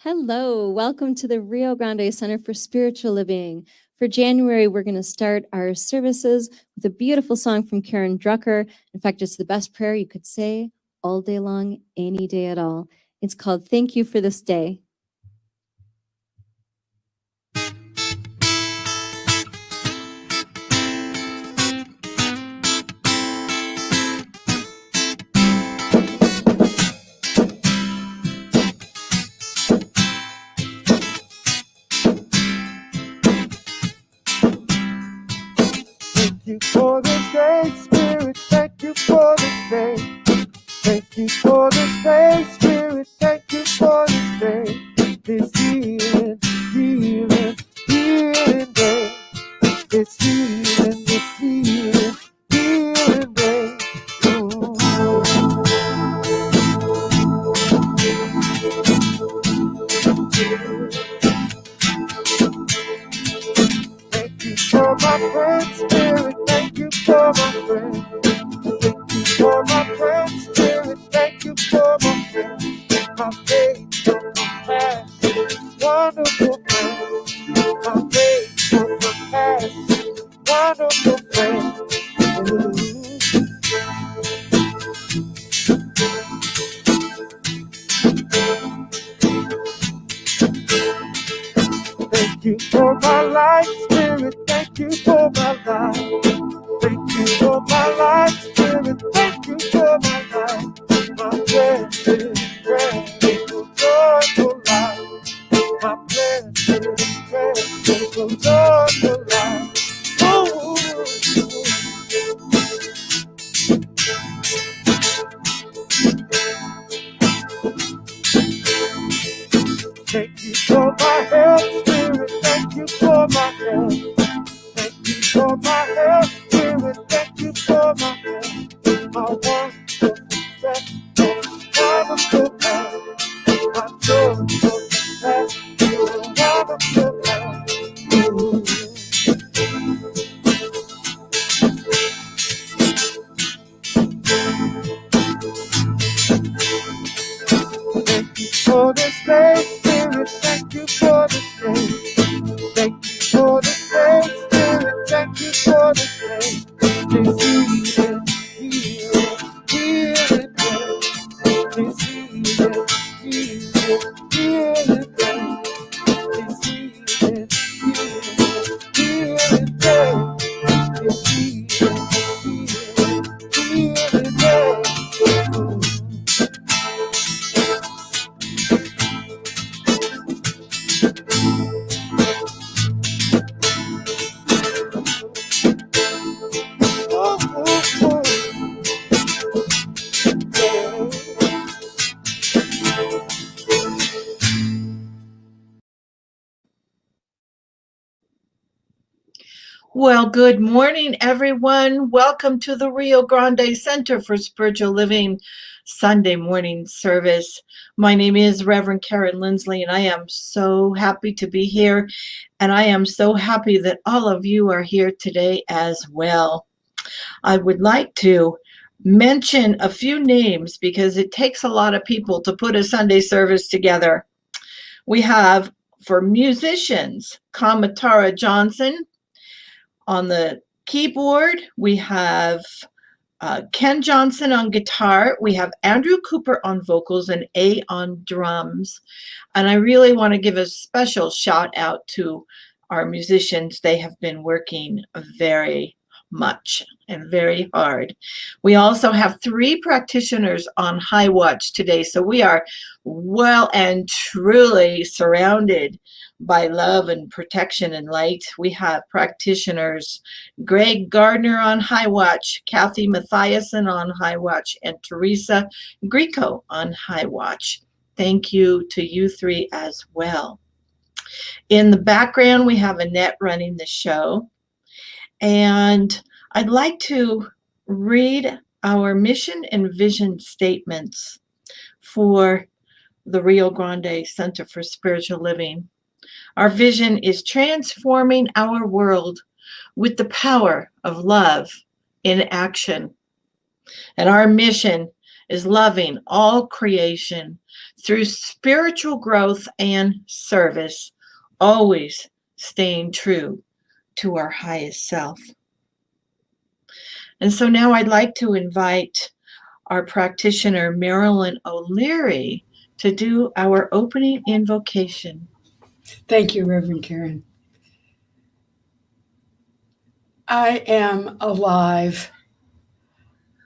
Hello, welcome to the Rio Grande Center for Spiritual Living. For January, we're going to start our services with a beautiful song from Karen Drucker. In fact, it's the best prayer you could say all day long, any day at all. It's called Thank You for This Day. Thank you for this day, Spirit, thank you for this day. Thank you for this day, Spirit, thank you for this day. This healing, healing, healing day. This healing, healing day. Ooh. Thank you for my friend, Spirit, thank you for my friend. Thank you for my friend, Spirit, thank you for my friend. My faith, my past, wonderful friend. My faith, my past, wonderful friend. Ooh. Thank you for my life, Spirit, thank you for my life. Thank you for my life, Spirit, thank you for my life. My blessed, grateful, joyful life. My blessed, grateful, joyful life. Ooh. Thank you for my health, Spirit, thank you for my health. Thank you for my health, Spirit, thank you for my health. My wonderful breath, wonderful health. My joyful health, wonderful health. Ooh. Thank you for this day, Spirit, thank you for this day. Thank you for this day, Spirit, thank you for this day. This healing, healing, healing day. This healing, healing, healing day. This healing, healing, healing day. This healing, healing, healing day. Well, good morning, everyone. Welcome to the Rio Grande Center for Spiritual Living Sunday morning service. My name is Reverend Karen Linsley, and I am so happy to be here. And I am so happy that all of you are here today as well. I would like to mention a few names because it takes a lot of people to put a Sunday service together. We have, for musicians, Kamatara Johnson. On the keyboard, we have Ken Johnson on guitar. We have Andrew Cooper on vocals and A on drums. And I really want to give a special shout out to our musicians. They have been working very much and very hard. We also have 3 practitioners on High Watch today. So we are well and truly surrounded by love and protection and light. We have practitioners Greg Gardner on High Watch, Kathy Mathiasen on High Watch, and Teresa Greco on High Watch. Thank you to you 3 as well. In the background, we have Annette running the show. And I'd like to read our mission and vision statements for the Rio Grande Center for Spiritual Living. Our vision is transforming our world with the power of love in action. And our mission is loving all creation through spiritual growth and service, always staying true to our highest self. And so now I'd like to invite our practitioner, Marilyn O'Leary, to do our opening invocation. Thank you, Reverend Karen. I am alive.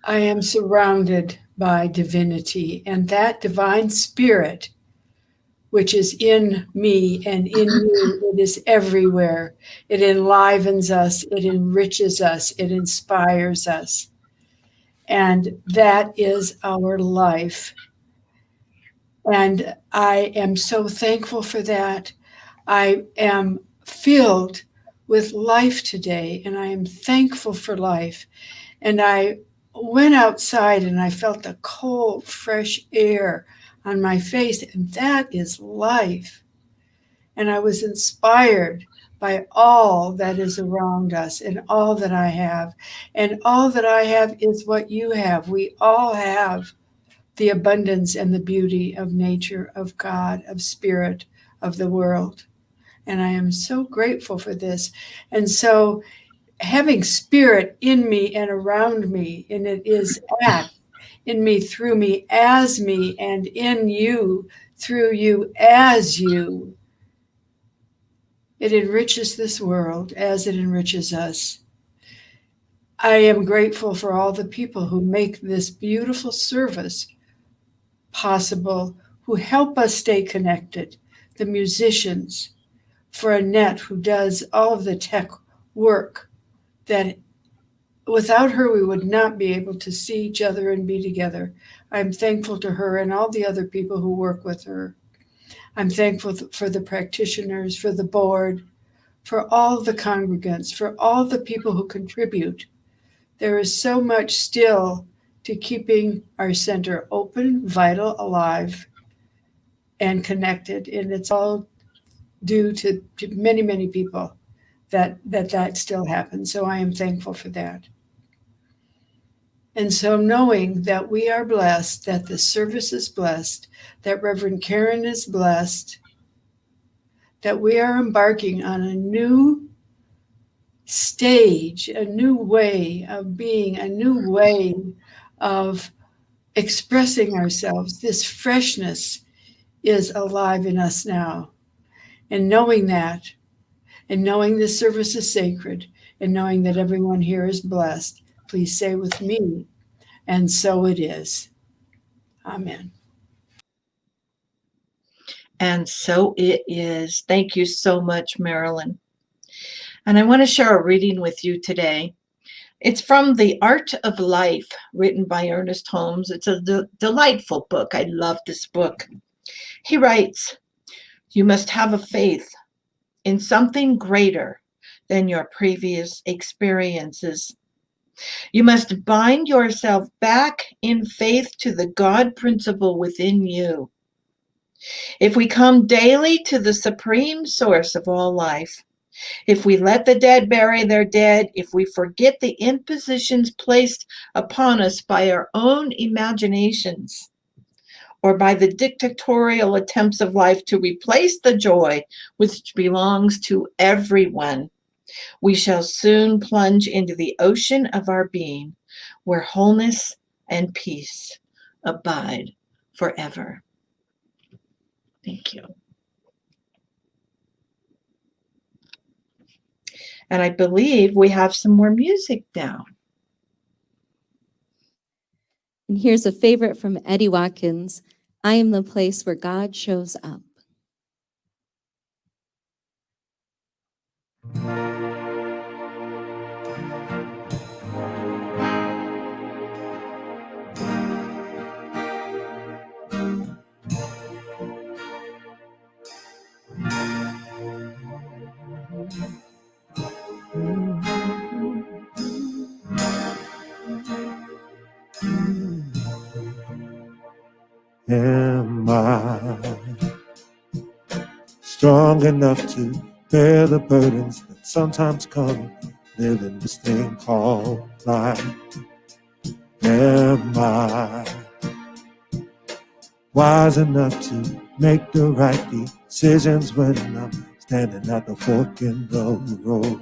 I am surrounded by divinity, and that divine spirit, which is in me and in you, it is everywhere. It enlivens us, it enriches us, it inspires us. And that is our life. And I am so thankful for that. I am filled with life today, and I am thankful for life. And I went outside and I felt the cold, fresh air on my face, and that is life. And I was inspired by all that is around us and all that I have. And all that I have is what you have. We all have the abundance and the beauty of nature, of God, of spirit, of the world. And I am so grateful for this. And so having spirit in me and around me, and it is at in me, through me, as me, and in you, through you, as you, it enriches this world as it enriches us. I am grateful for all the people who make this beautiful service possible, who help us stay connected, the musicians, for Annette, who does all of the tech work that without her, we would not be able to see each other and be together. I'm thankful to her and all the other people who work with her. I'm thankful for the practitioners, for the board, for all the congregants, for all the people who contribute. There is so much still to keeping our center open, vital, alive, and connected. And it's all due to many, many people that still happens. So I am thankful for that. And so knowing that we are blessed, that the service is blessed, that Reverend Karen is blessed, that we are embarking on a new stage, a new way of being, a new way of expressing ourselves. This freshness is alive in us now. And knowing that, and knowing this service is sacred, and knowing that everyone here is blessed, please say with me, and so it is. Amen. And so it is. Thank you so much, Marilyn. And I want to share a reading with you today. It's from The Art of Life, written by Ernest Holmes. It's a delightful book. I love this book. He writes, "You must have a faith in something greater than your previous experiences. You must bind yourself back in faith to the God principle within you. If we come daily to the supreme source of all life, if we let the dead bury their dead, if we forget the impositions placed upon us by our own imaginations, or by the dictatorial attempts of life to replace the joy which belongs to everyone, we shall soon plunge into the ocean of our being, where wholeness and peace abide forever." Thank you. And I believe we have some more music now. And here's a favorite from Eddie Watkins, "I am the place where God shows up." Am I strong enough to bear the burdens that sometimes come living this thing called life? Am I wise enough to make the right decisions when I'm standing at the fork in the road.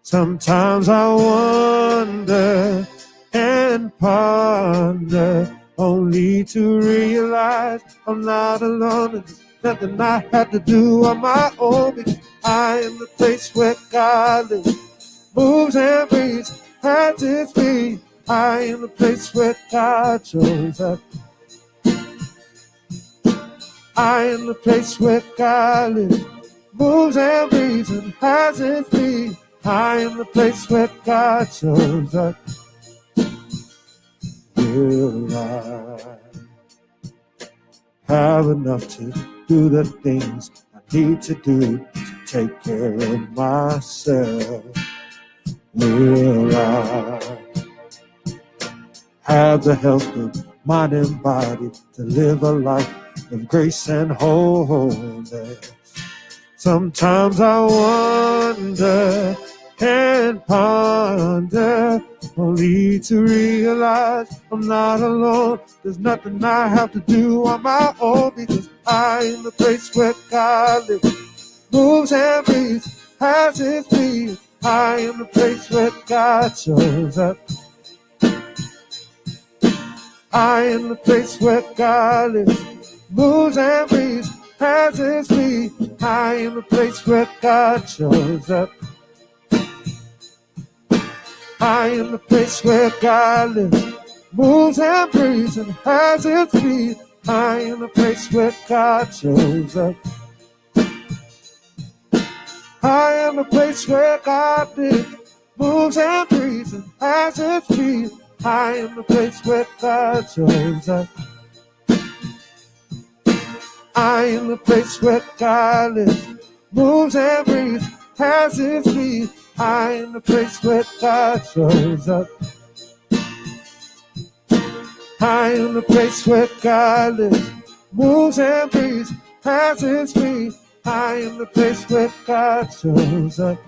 Sometimes I wonder and ponder, only to realize I'm not alone. And there's nothing I have to do on my own, because I am the place where God lives, moves and breathes, has his being. I am the place where God shows up. I am the place where God lives, moves and breathes, and has his being. I am the place where God shows up. Will I have enough to do the things I need to do to take care of myself? Will I have the health of mind and body to live a life of grace and wholeness? Sometimes I wonder and ponder, only to realize I'm not alone. There's nothing I have to do on my own, because I am the place where God lives, moves and breathes, has his being. I am the place where God shows up. I am the place where God lives, moves and breathes, has his being. I am the place where God shows up. I am the place where God lives, moves and breathes, and has his being. I am the place where God shows up. I am the place where God lives, moves and breathes, and has his being. I am the place where God shows up. I am the place where God lives, moves and breathes, has his being. I am the place where God shows up. I am the place where God lives, moves and breathes, has his being. I am the place where God shows up.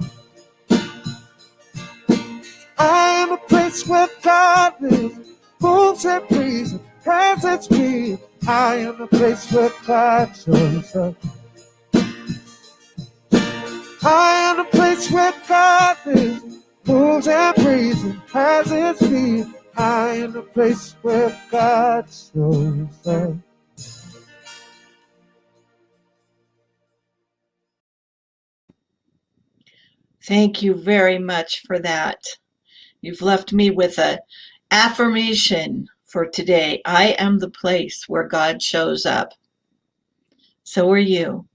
I am the place where God lives, moves and breathes, has his being. I am the place where God shows up. I am the place where God lives, moves and breathes, and has his being. I am the place where God shows up. Thank you very much for that. You've left me with an affirmation for today. I am the place where God shows up. So are you.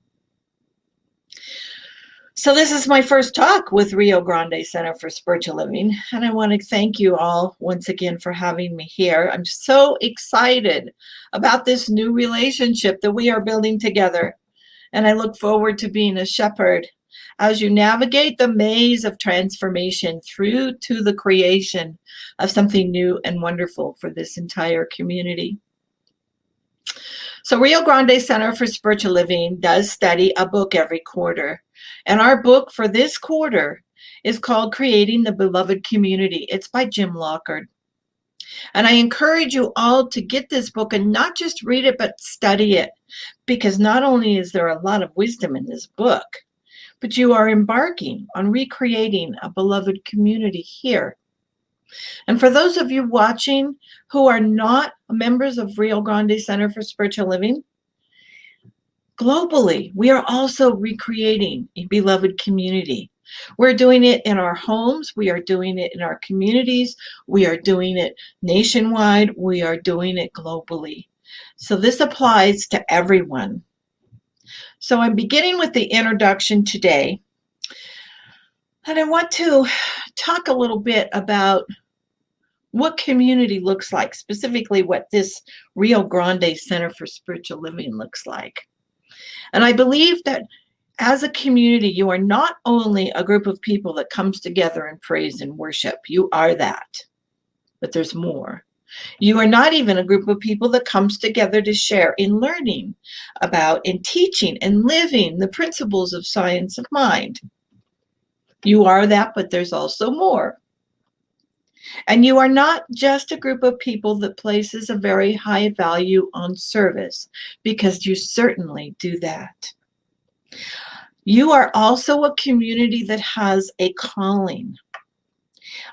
So this is my first talk with Rio Grande Center for Spiritual Living, and I want to thank you all once again for having me here. I'm so excited about this new relationship that we are building together, and I look forward to being a shepherd as you navigate the maze of transformation through to the creation of something new and wonderful for this entire community. So Rio Grande Center for Spiritual Living does study a book every quarter. And our book for this quarter is called Creating the Beloved Community. It's by Jim Lockard. And I encourage you all to get this book and not just read it, but study it. Because not only is there a lot of wisdom in this book, but you are embarking on recreating a beloved community here. And for those of you watching who are not members of Rio Grande Center for Spiritual Living, globally, we are also recreating a beloved community. We're doing it in our homes. We are doing it in our communities. We are doing it nationwide. We are doing it globally. So this applies to everyone. So I'm beginning with the introduction today. And I want to talk a little bit about what community looks like, specifically what this Rio Grande Center for Spiritual Living looks like. And I believe that as a community, you are not only a group of people that comes together and praise and worship. You are that, but there's more. You are not even a group of people that comes together to share in learning about and teaching and living the principles of science of mind. You are that, but there's also more. And you are not just a group of people that places a very high value on service, because you certainly do that. You are also a community that has a calling.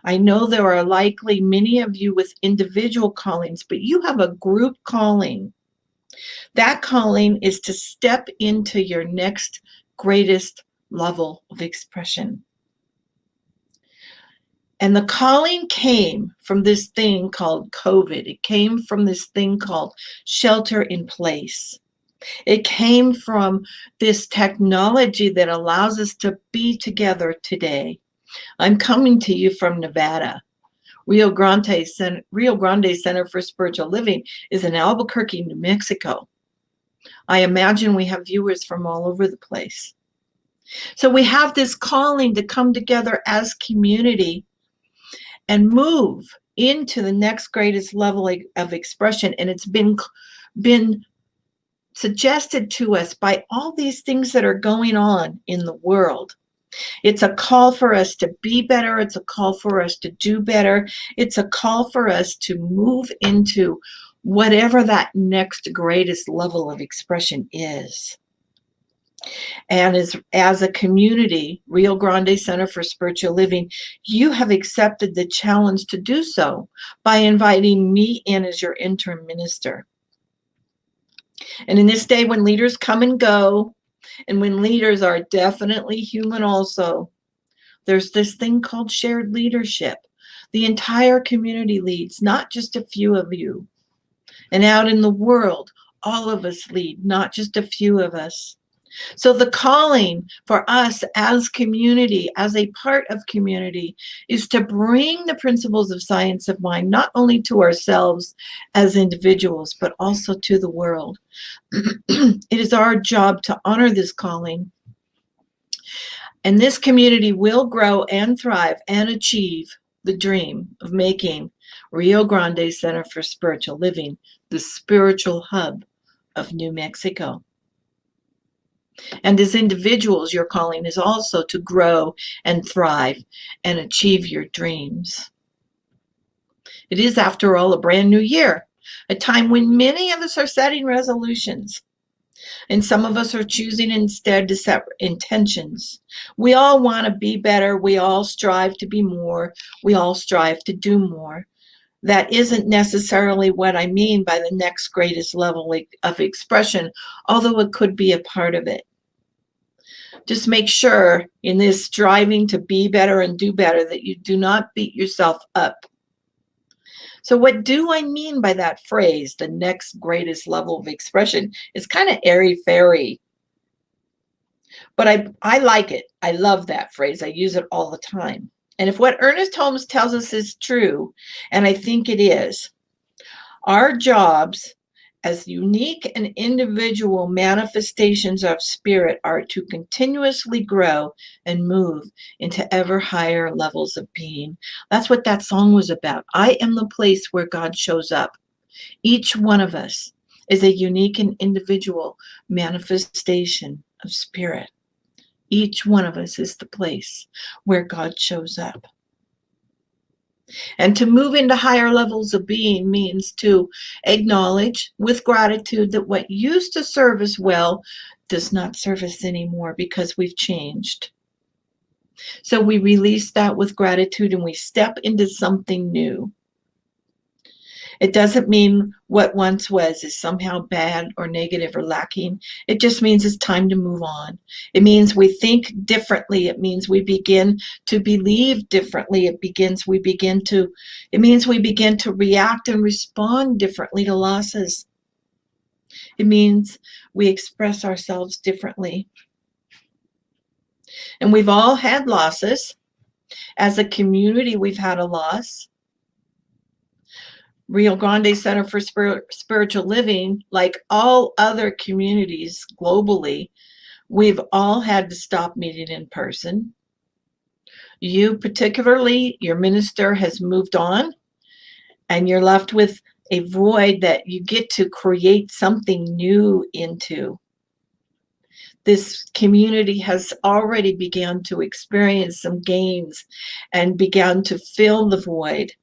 I know there are likely many of you with individual callings, but you have a group calling. That calling is to step into your next greatest level of expression. And the calling came from this thing called COVID. It came from this thing called shelter in place. It came from this technology that allows us to be together today. I'm coming to you from Nevada. Rio Grande Center for Spiritual Living is in Albuquerque, New Mexico. I imagine we have viewers from all over the place. So we have this calling to come together as community and move into the next greatest level of expression. And it's been suggested to us by all these things that are going on in the world. It's a call for us to be better. It's a call for us to do better. It's a call for us to move into whatever that next greatest level of expression is. And as a community, Rio Grande Center for Spiritual Living, you have accepted the challenge to do so by inviting me in as your interim minister. And in this day when leaders come and go, and when leaders are definitely human also, there's this thing called shared leadership. The entire community leads, not just a few of you. And out in the world, all of us lead, not just a few of us. So the calling for us as community, as a part of community, is to bring the principles of science of mind, not only to ourselves as individuals, but also to the world. It is our job to honor this calling. And this community will grow and thrive and achieve the dream of making Rio Grande Center for Spiritual Living the spiritual hub of New Mexico. And as individuals, your calling is also to grow and thrive and achieve your dreams. It is, after all, a brand new year, a time when many of us are setting resolutions. And some of us are choosing instead to set intentions. We all want to be better. We all strive to be more. We all strive to do more. That isn't necessarily what I mean by the next greatest level of expression, although it could be a part of it. Just make sure in this striving to be better and do better that you do not beat yourself up. So what do I mean by that phrase, the next greatest level of expression? It's kind of airy-fairy. But I like it. I love that phrase. I use it all the time. And if what Ernest Holmes tells us is true, and I think it is, our jobs as unique and individual manifestations of spirit are to continuously grow and move into ever higher levels of being. That's what that song was about. I am the place where God shows up. Each one of us is a unique and individual manifestation of spirit. Each one of us is the place where God shows up. And to move into higher levels of being means to acknowledge with gratitude that what used to serve us well does not serve us anymore because we've changed. So we release that with gratitude and we step into something new. It doesn't mean what once was is somehow bad or negative or lacking. It just means it's time to move on. It means we think differently. It means we begin to believe differently. It means we begin to react and respond differently to losses. It means we express ourselves differently. And we've all had losses. As a community, we've had a loss. Rio Grande Center for Spiritual Living, like all other communities globally, we've all had to stop meeting in person. You particularly, your minister has moved on, and you're left with a void that you get to create something new into. This community has already begun to experience some gains and begun to fill the void.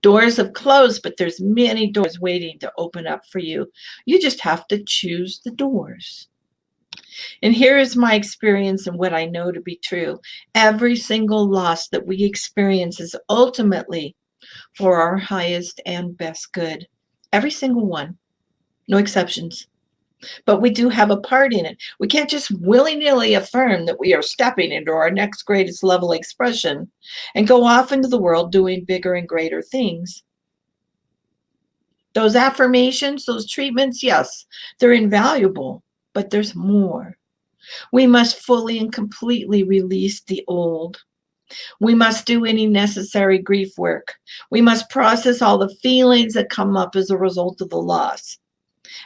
Doors have closed, but there's many doors waiting to open up for you. You just have to choose the doors. And here is my experience and what I know to be true. Every single loss that we experience is ultimately for our highest and best good. Every single one, no exceptions. But we do have a part in it. We can't just willy-nilly affirm that we are stepping into our next greatest level expression and go off into the world doing bigger and greater things. Those affirmations, those treatments, yes, they're invaluable, but there's more. We must fully and completely release the old. We must do any necessary grief work. We must process all the feelings that come up as a result of the loss.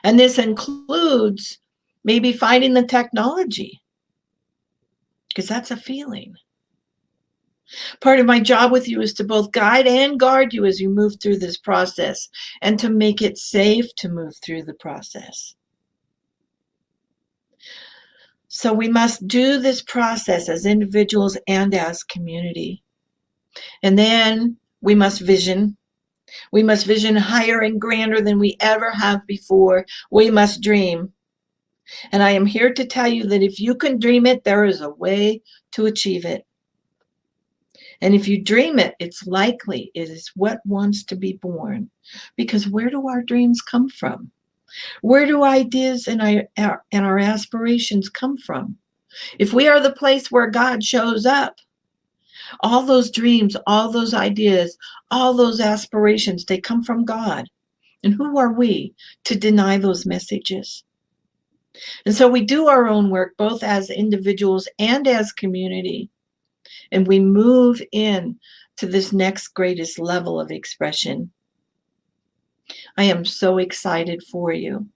And this includes maybe finding the technology, because that's a feeling. Part of my job with you is to both guide and guard you as you move through this process and to make it safe to move through the process. So we must do this process as individuals and as community. And then we must vision. We must vision higher and grander than we ever have before. We must dream. And I am here to tell you that if you can dream it, there is a way to achieve it. And if you dream it, it's likely it is what wants to be born. Because where do our dreams come from? Where do ideas and our aspirations come from? If we are the place where God shows up, all those dreams, all those ideas, all those aspirations, they come from God. And who are we to deny those messages? And so we do our own work, both as individuals and as community. And we move in to this next greatest level of expression. I am so excited for you.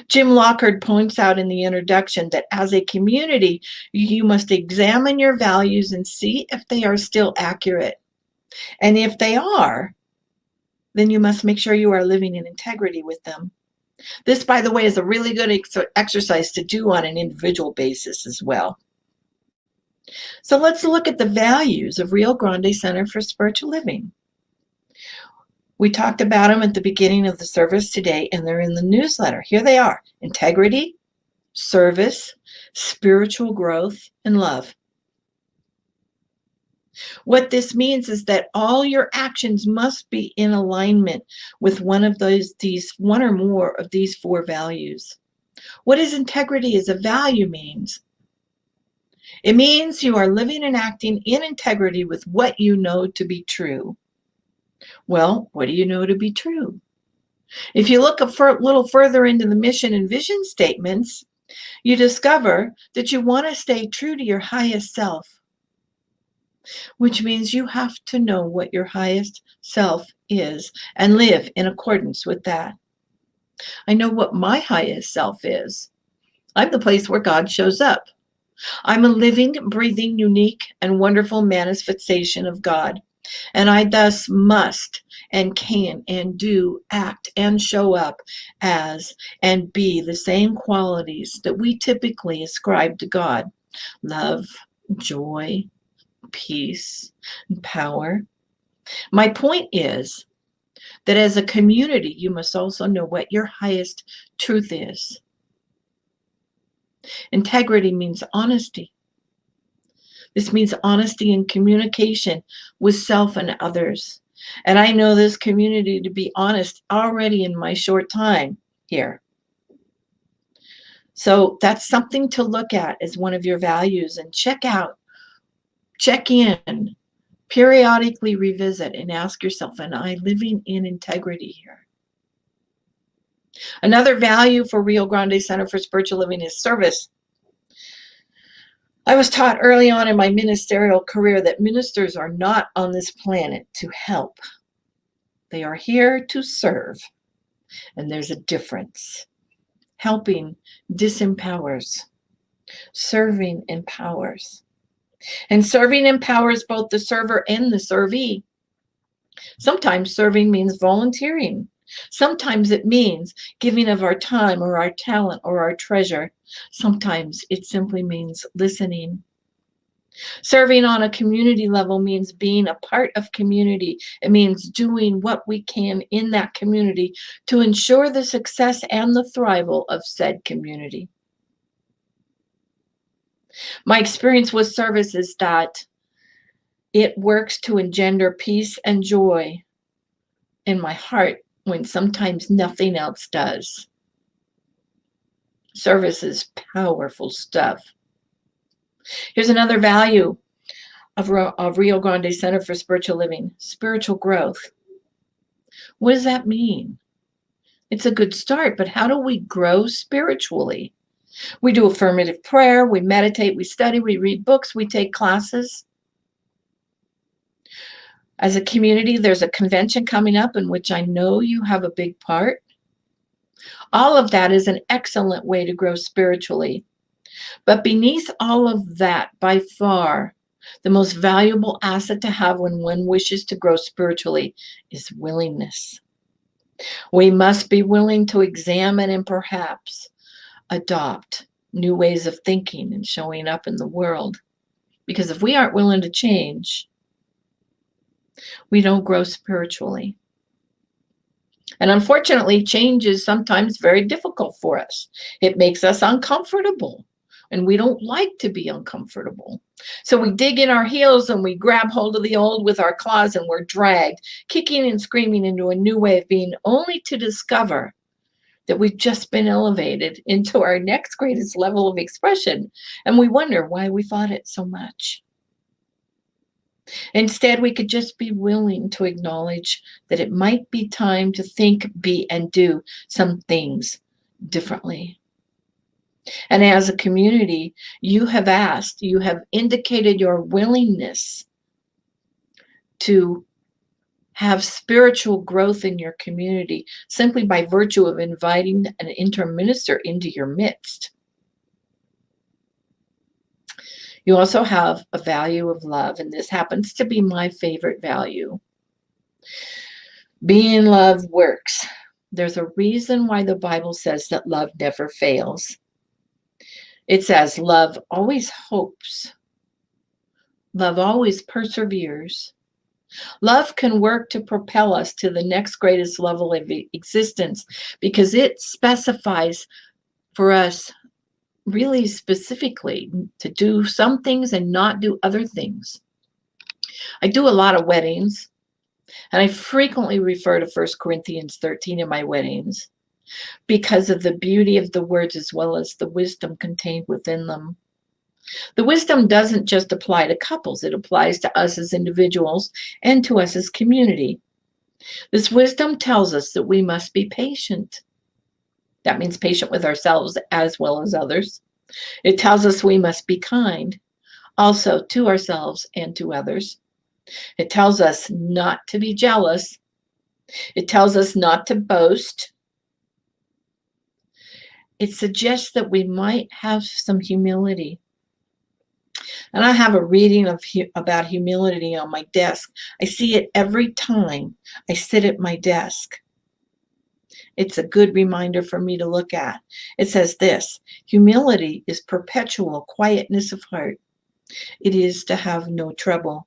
Jim Lockard points out in the introduction that as a community, you must examine your values and see if they are still accurate. And if they are, then you must make sure you are living in integrity with them. This, by the way, is a really good exercise to do on an individual basis as well. So let's look at the values of Rio Grande Center for Spiritual Living. We talked about them at the beginning of the service today, and they're in the newsletter. Here they are: integrity, service, spiritual growth, and love. What this means is that all your actions must be in alignment with one or more of these four values. What is integrity as a value means? It means you are living and acting in integrity with what you know to be true. Well, what do you know to be true? If you look a little further into the mission and vision statements, you discover that you want to stay true to your highest self, which means you have to know what your highest self is and live in accordance with that. I know what my highest self is. I'm the place where God shows up. I'm a living, breathing, unique, and wonderful manifestation of God. And I thus must and can and do act and show up as and be the same qualities that we typically ascribe to God: love, joy, peace, and power. My point is that as a community, you must also know what your highest truth is. Integrity means honesty. This means honesty in communication with self and others. And I know this community to be honest already in my short time here. So that's something to look at as one of your values and check in, periodically revisit and ask yourself, am I living in integrity here? Another value for Rio Grande Center for Spiritual Living is service. I was taught early on in my ministerial career that ministers are not on this planet to help. They are here to serve. And there's a difference. Helping disempowers. Serving empowers. And serving empowers both the server and the servee. Sometimes serving means volunteering. Sometimes it means giving of our time or our talent or our treasure. Sometimes it simply means listening. Serving on a community level means being a part of community. It means doing what we can in that community to ensure the success and the thrival of said community. My experience with service is that it works to engender peace and joy in my heart when sometimes nothing else does. Service is powerful stuff. Here's another value of Rio Grande Center for Spiritual Living: spiritual growth. What does that mean? It's a good start, but how do we grow spiritually? We do affirmative prayer, we meditate, we study, we read books, we take classes. As a community, there's a convention coming up in which I know you have a big part. All of that is an excellent way to grow spiritually. But beneath all of that, by far, the most valuable asset to have when one wishes to grow spiritually is willingness. We must be willing to examine and perhaps adopt new ways of thinking and showing up in the world. Because if we aren't willing to change, we don't grow spiritually. And unfortunately, change is sometimes very difficult for us. It makes us uncomfortable, and we don't like to be uncomfortable. So we dig in our heels and we grab hold of the old with our claws, and we're dragged, kicking and screaming into a new way of being, only to discover that we've just been elevated into our next greatest level of expression. And we wonder why we fought it so much. Instead, we could just be willing to acknowledge that it might be time to think, be, and do some things differently. And as a community, you have indicated your willingness to have spiritual growth in your community simply by virtue of inviting an interim minister into your midst. You also have a value of love, and this happens to be my favorite value. Being love works. There's a reason why the Bible says that love never fails. It says love always hopes. Love always perseveres. Love can work to propel us to the next greatest level of existence because it specifies for us really specifically to do some things and not do other things. I do a lot of weddings, and I frequently refer to 1 Corinthians 13 in my weddings because of the beauty of the words as well as the wisdom contained within them. The wisdom doesn't just apply to couples, it applies to us as individuals and to us as community. This wisdom tells us that we must be patient. That means patient with ourselves as well as others. It tells us we must be kind, also to ourselves and to others. It tells us not to be jealous. It tells us not to boast. It suggests that we might have some humility. And I have a reading about humility on my desk. I see it every time I sit at my desk. It's a good reminder for me to look at. It says this: humility is perpetual quietness of heart. It is to have no trouble.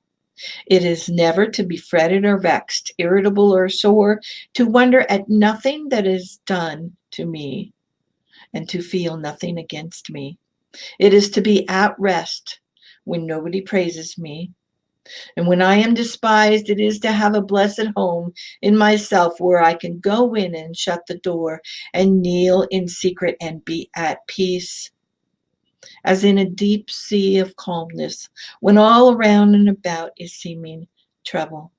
It is never to be fretted or vexed, irritable or sore, to wonder at nothing that is done to me, and to feel nothing against me. It is to be at rest when nobody praises me. And when I am despised, it is to have a blessed home in myself where I can go in and shut the door and kneel in secret and be at peace, as in a deep sea of calmness, when all around and about is seeming trouble.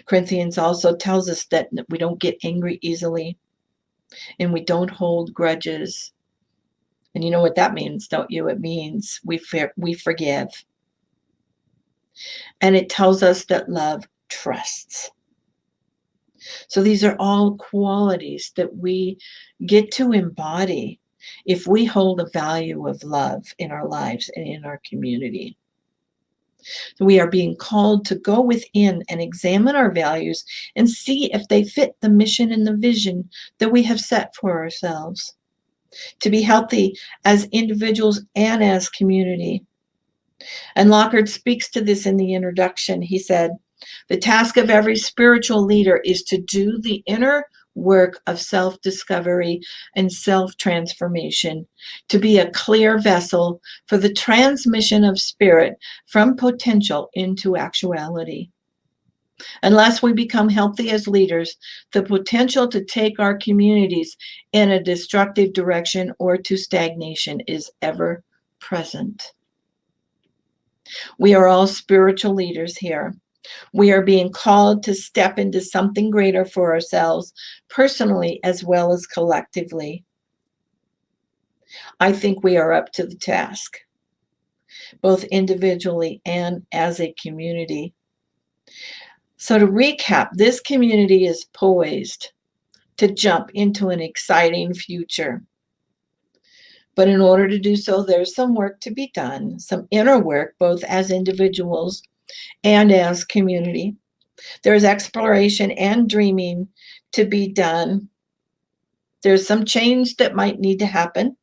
Corinthians also tells us that we don't get angry easily, and we don't hold grudges. And you know what that means, don't you? It means we forgive. And it tells us that love trusts. So these are all qualities that we get to embody if we hold a value of love in our lives and in our community. So we are being called to go within and examine our values and see if they fit the mission and the vision that we have set for ourselves. to be healthy as individuals and as community. And Lockard speaks to this in the introduction. He said, the task of every spiritual leader is to do the inner work of self-discovery and self-transformation, to be a clear vessel for the transmission of spirit from potential into actuality. Unless we become healthy as leaders, the potential to take our communities in a destructive direction or to stagnation is ever present. We are all spiritual leaders here. We are being called to step into something greater for ourselves, personally as well as collectively. I think we are up to the task, both individually and as a community. So to recap, this community is poised to jump into an exciting future. But in order to do so, there's some work to be done, some inner work, both as individuals and as community. There's exploration and dreaming to be done. There's some change that might need to happen.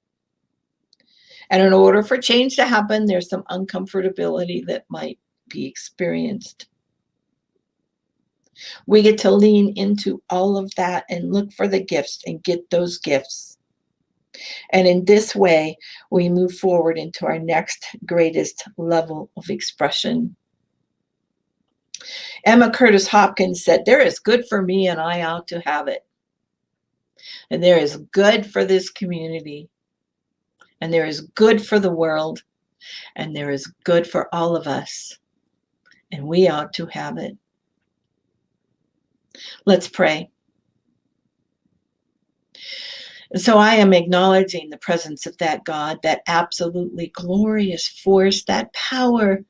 And in order for change to happen, there's some uncomfortability that might be experienced. We get to lean into all of that and look for the gifts and get those gifts. And in this way, we move forward into our next greatest level of expression. Emma Curtis Hopkins said, there is good for me and I ought to have it. And there is good for this community. And there is good for the world. And there is good for all of us. And we ought to have it. Let's pray. And so I am acknowledging the presence of that God, that absolutely glorious force, that power.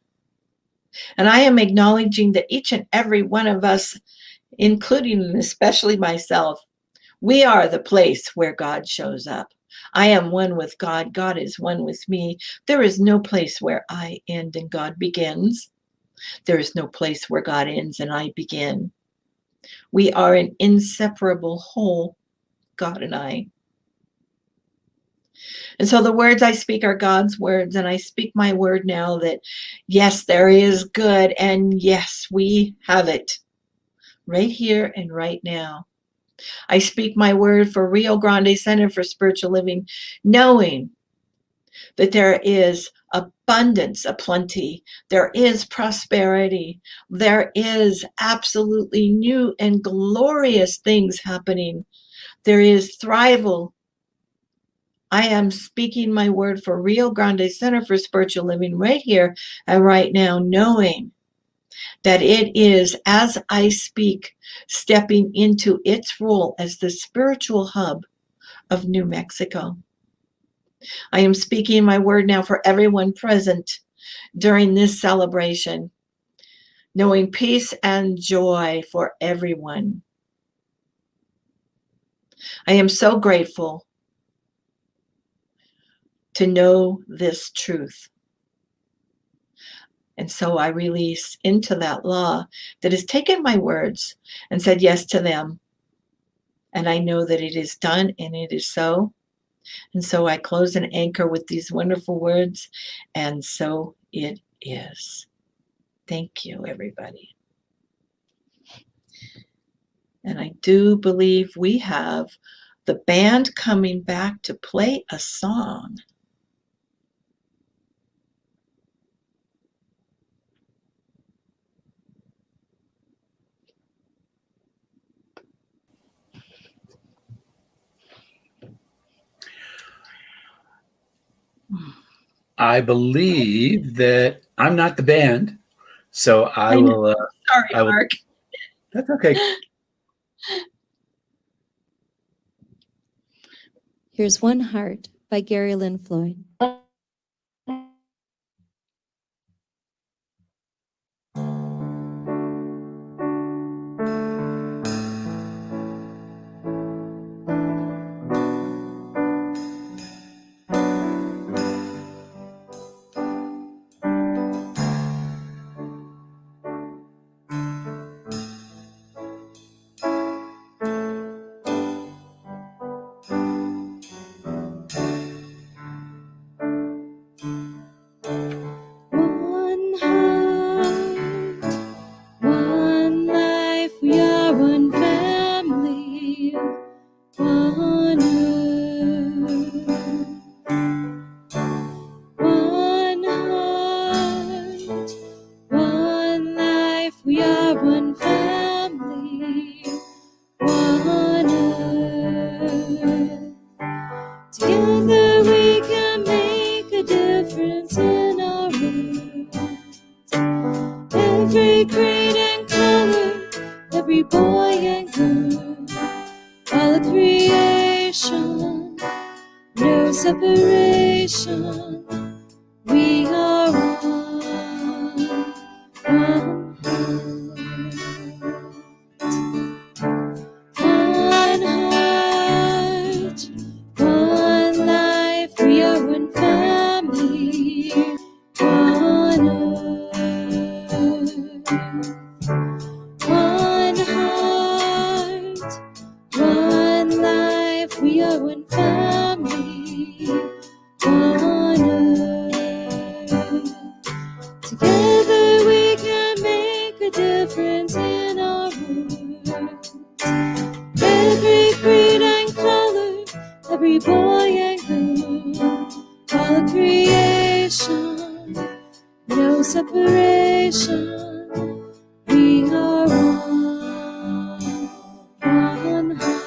And I am acknowledging that each and every one of us, including and especially myself, we are the place where God shows up. I am one with God. God is one with me. There is no place where I end and God begins. There is no place where God ends and I begin. We are an inseparable whole, God and I. And so the words I speak are God's words, and I speak my word now that, yes, there is good, and yes, we have it right here and right now. I speak my word for Rio Grande Center for Spiritual Living, knowing that there is abundance, a plenty. There is prosperity. There is absolutely new and glorious things happening. There is thrival. I am speaking my word for Rio Grande Center for Spiritual Living right here and right now, knowing that it is, as I speak, stepping into its role as the spiritual hub of New Mexico. I am speaking my word now for everyone present during this celebration, knowing peace and joy for everyone. I am so grateful to know this truth. And so I release into that law that has taken my words and said yes to them. And I know that it is done and it is so. And so I close and anchor with these wonderful words. And so it is. Thank you, everybody. And I do believe we have the band coming back to play a song. I believe that I'm not the band, so I will. Sorry, I will, Mark. That's okay. Here's One Heart by Gary Lynn Floyd. separation. We are one heart, one life. We are one family, one earth. One heart, one life. We are one family, one earth. Together we can make a difference in our world. Every creed and color, every boy and girl, all of creation, no separation. We are one heart.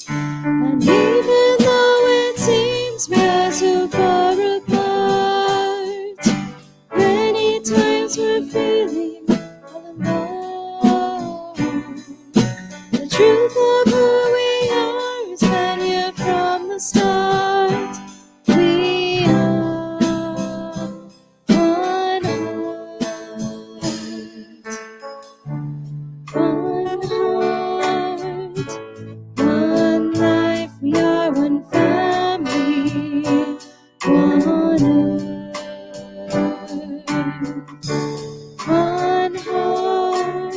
And even though it seems we are so far apart, many times we're feeling all alone. The truth of who we are has been here from the start. We are one heart, one life. We are one family, one earth. One heart,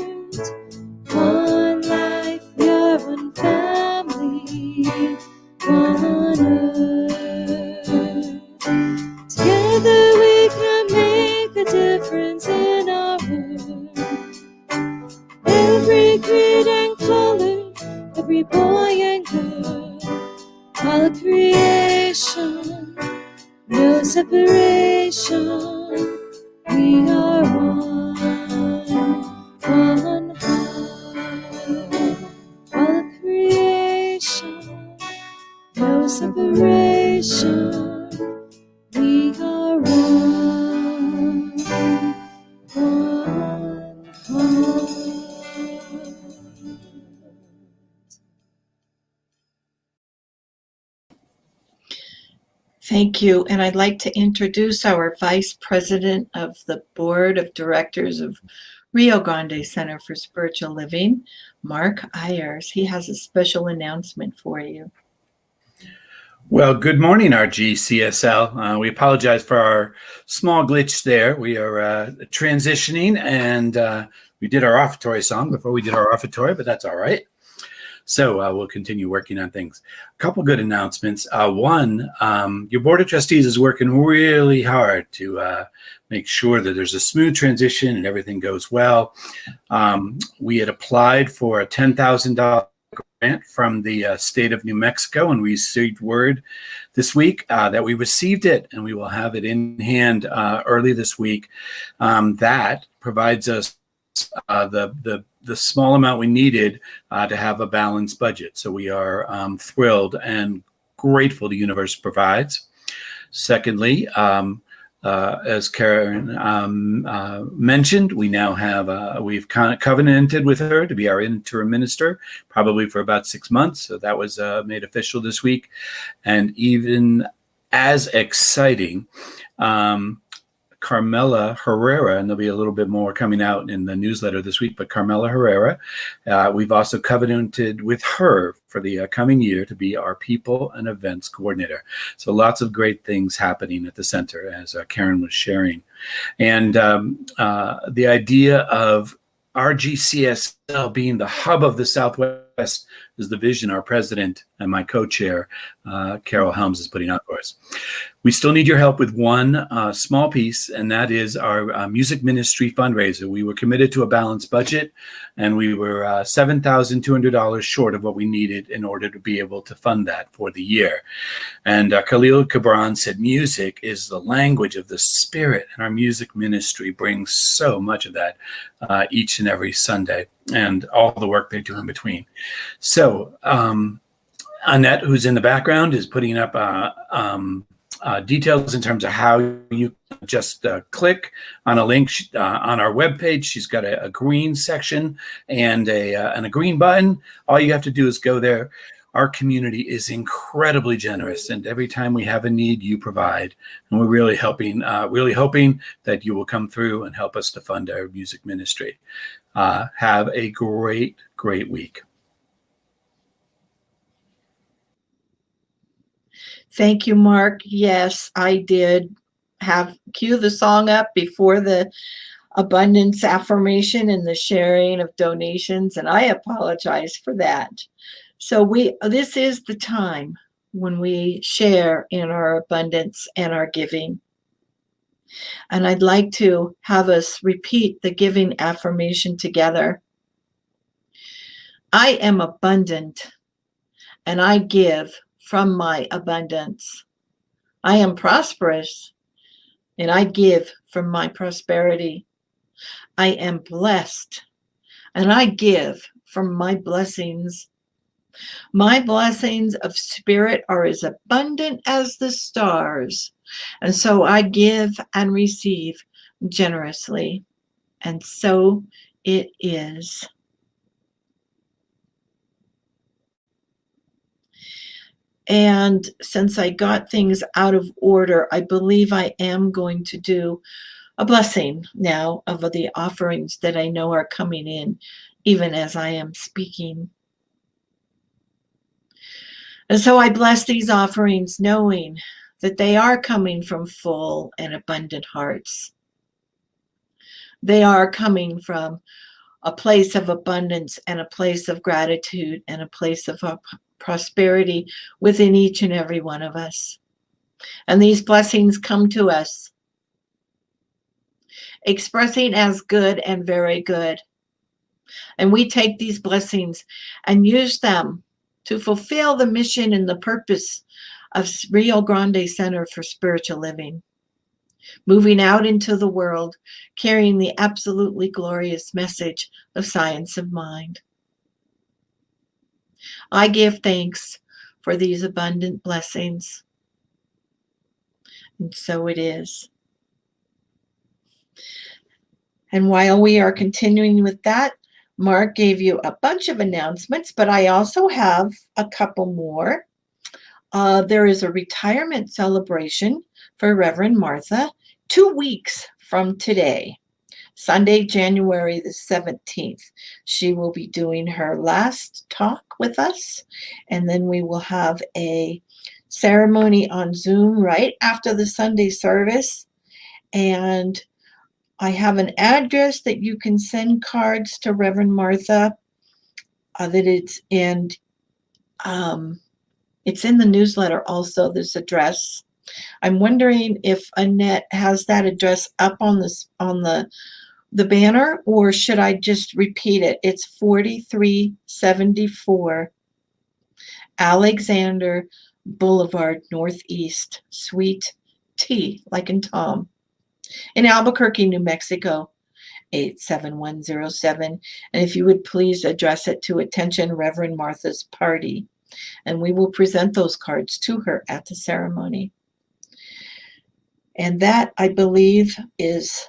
one life. We are one family, one earth. Together we can make a difference in our world. Every creed and color, every boy and girl, all of creation, no separation. We are one heart, all of creation, no separation. We are one heart. Thank you. And I'd like to introduce our Vice President of the Board of Directors of Rio Grande Center for Spiritual Living, Mark Ayers. He has a special announcement for you. Well, good morning, RGCSL. We apologize for our small glitch there. We are transitioning, and we did our offertory song before we did our offertory, but that's all right. So we'll continue working on things. A couple good announcements. One, your Board of Trustees is working really hard to make sure that there's a smooth transition and everything goes well. We had applied for a $10,000 grant from the state of New Mexico, and we received word this week that we received it, and we will have it in hand early this week. That provides us the small amount we needed to have a balanced budget. So we are thrilled and grateful the universe provides. Secondly, as Karen mentioned, we now have, we've covenanted with her to be our interim minister, probably for about 6 months. So that was made official this week. And even as exciting, Carmela Herrera, and there'll be a little bit more coming out in the newsletter this week, but Carmela Herrera, we've also covenanted with her for the coming year to be our people and events coordinator. So lots of great things happening at the center, as Karen was sharing. And the idea of RGCSL being the hub of the Southwest is the vision our president and my co-chair, Carol Helms, is putting out for us. We still need your help with one small piece, and that is our music ministry fundraiser. We were committed to a balanced budget, and we were $7,200 short of what we needed in order to be able to fund that for the year. And Khalil Gibran said music is the language of the spirit, and our music ministry brings so much of that each and every Sunday, and all the work they do in between. So Annette, who's in the background, is putting up details in terms of how you just click on a link on our webpage. She's got a green section and a green button. All you have to do is go there. our community is incredibly generous, and every time we have a need, you provide. And we're really hoping that you will come through and help us to fund our music ministry. Have a great, great week. Thank you, Mark. Yes, I did cue the song up before the abundance affirmation and the sharing of donations, and I apologize for that. So this is the time when we share in our abundance and our giving. And I'd like to have us repeat the giving affirmation together. I am abundant, and I give from my abundance. I am prosperous, and I give from my prosperity. I am blessed, and I give from my blessings. My blessings of spirit are as abundant as the stars, and so I give and receive generously, and so it is. And since I got things out of order, I believe I am going to do a blessing now of the offerings that I know are coming in, even as I am speaking. And so I bless these offerings, knowing that they are coming from full and abundant hearts. They are coming from a place of abundance and a place of gratitude and a place of prosperity within each and every one of us. And these blessings come to us expressing as good and very good. And we take these blessings and use them to fulfill the mission and the purpose of Rio Grande Center for Spiritual Living, moving out into the world, carrying the absolutely glorious message of science of mind. I give thanks for these abundant blessings, and so it is. And while we are continuing with that, Mark gave you a bunch of announcements, but I also have a couple more. There is a retirement celebration for Reverend Martha 2 weeks from today, Sunday, January the 17th. She will be doing her last talk with us, and then we will have a ceremony on Zoom right after the Sunday service. And I have an address that you can send cards to Reverend Martha. It's in the newsletter also, this address. I'm wondering if Annette has that address up on the banner, or should I just repeat it? It's 4374 Alexander Boulevard Northeast, Suite T, like in Tom, in Albuquerque, New Mexico, 87107. And if you would please address it to attention Reverend Martha's party, and we will present those cards to her at the ceremony. And that, I believe, is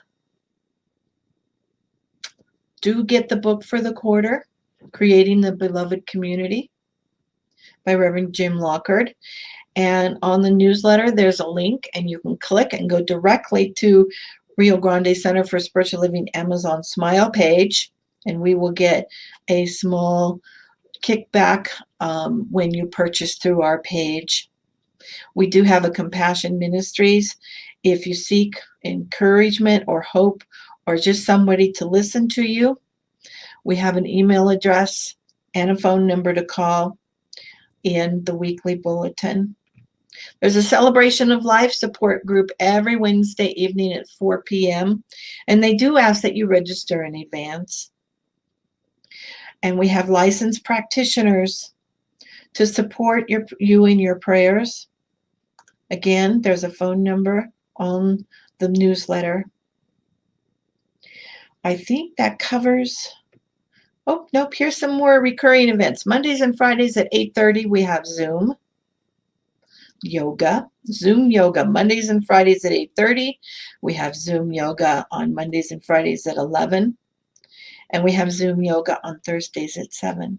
do get the book for the quarter, Creating the Beloved Community by Reverend Jim Lockard. And on the newsletter, there's a link, and you can click and go directly to Rio Grande Center for Spiritual Living Amazon Smile page, and we will get a small kickback when you purchase through our page. We do have a Compassion Ministries. If you seek encouragement or hope or just somebody to listen to you, we have an email address and a phone number to call in the weekly bulletin. There's a Celebration of Life support group every Wednesday evening at 4 p.m. And they do ask that you register in advance. And we have licensed practitioners to support you in your prayers. Again, there's a phone number on the newsletter. I think that covers. Oh, nope, here's some more recurring events. Mondays and Fridays at 8:30, we have Zoom yoga, Mondays and Fridays at 8:30. We have Zoom yoga on Mondays and Fridays at 11. And we have Zoom yoga on Thursdays at 7.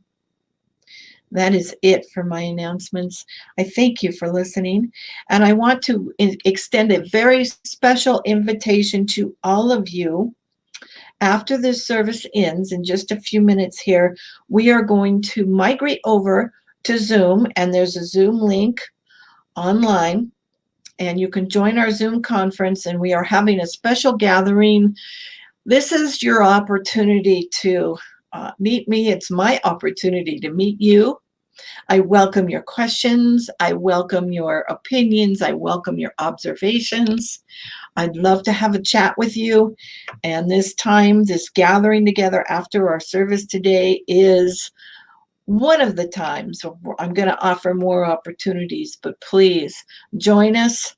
That is it for my announcements. I thank you for listening, and I want to extend a very special invitation to all of you. After this service ends in just a few minutes here, we are going to migrate over to Zoom, and there's a Zoom link online, and you can join our Zoom conference, and we are having a special gathering. This is your opportunity to meet me. It's my opportunity to meet you. I welcome your questions. I welcome your opinions. I welcome your observations. I'd love to have a chat with you. And this time, this gathering together after our service today is one of the times. I'm going to offer more opportunities, but please join us.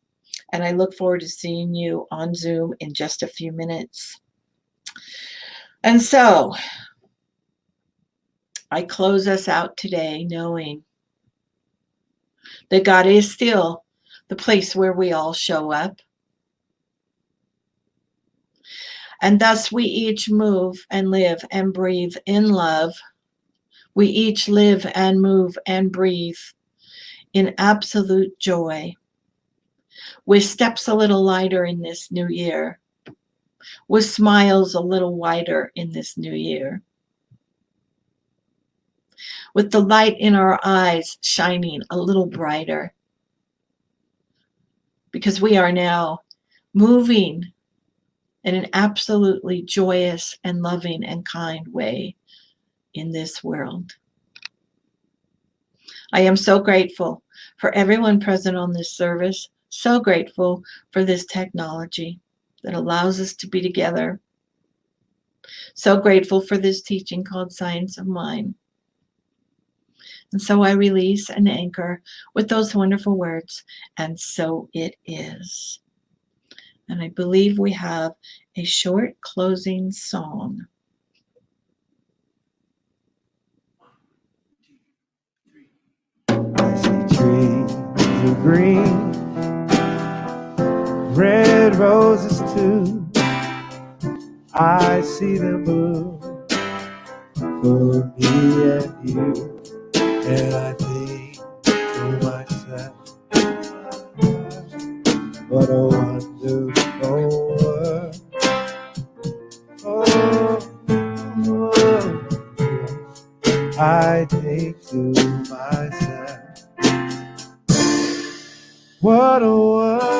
And I look forward to seeing you on Zoom in just a few minutes. And so I close us out today knowing that God is still the place where we all show up. And thus we each move and live and breathe in love. We each live and move and breathe in absolute joy, with steps a little lighter in this new year, with smiles a little wider in this new year, with the light in our eyes shining a little brighter, because we are now moving in an absolutely joyous and loving and kind way in this world. I am so grateful for everyone present on this service, so grateful for this technology that allows us to be together, so grateful for this teaching called Science of Mind. And so I release and anchor with those wonderful words, and so it is. And I believe we have a short closing song. I see trees of green, red roses too. I see them bloom for me and you. And I think to myself, what a wonderful world. Oh, I think to myself, what a wonderful